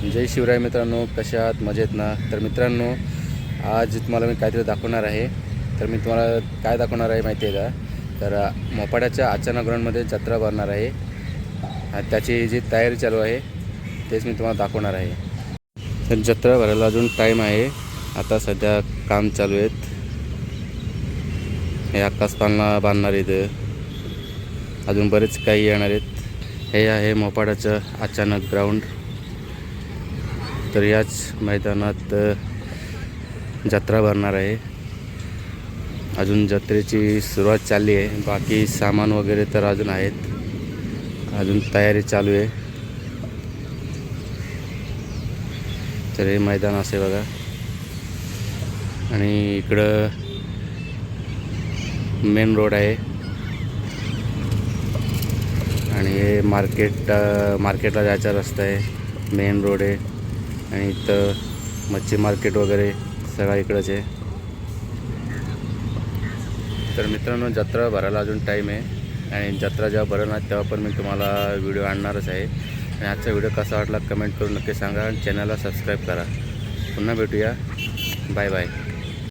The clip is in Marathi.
जय शिवराय मित्रांनो, कशा आहात? मजेत ना? तर मित्रांनो, आज तुम्हाला मी काहीतरी दाखवणार आहे. तर मी तुम्हाला काय दाखवणार आहे माहिती आहे का? तर मोपाड्याच्या अचानक ग्राउंडमध्ये जत्रा भरणार आहे. त्याची जी तयारी चालू आहे तेच मी तुम्हाला दाखवणार आहे. तर जत्रा भरायला अजून टाईम आहे. आता सध्या काम चालू आहेत. हे आकाशपाळणा बांधणार इथं, अजून बरेच काही येणार आहेत. हे आहे मोपाड्याचं अचानक ग्राउंड. तर याच मैदानात जत्रा भरणार आहे. अजून जत्रेची सुरुवात चालली आहे. बाकी सामान वगैरे तर अजून आहेत, अजून तयारी चालू आहे. तर हे मैदान असे बघा, आणि इकडं मेन रोड आहे, आणि हे मार्केटला जायचा रस्ता आहे. मेन रोड आहे, आणि इथं मच्छी मार्केट वगैरे सगळं इकडंच आहे. तर मित्रांनो, जत्रा भरायला अजून टाईम आहे, आणि जत्रा जेव्हा भरणार तेव्हा पण मी तुम्हाला व्हिडिओ आणणारच आहे. आणि आजचा व्हिडिओ कसा वाटला कमेंट करून नक्की सांगा, आणि चॅनलला सबस्क्राईब करा. पुन्हा भेटूया. Bye bye.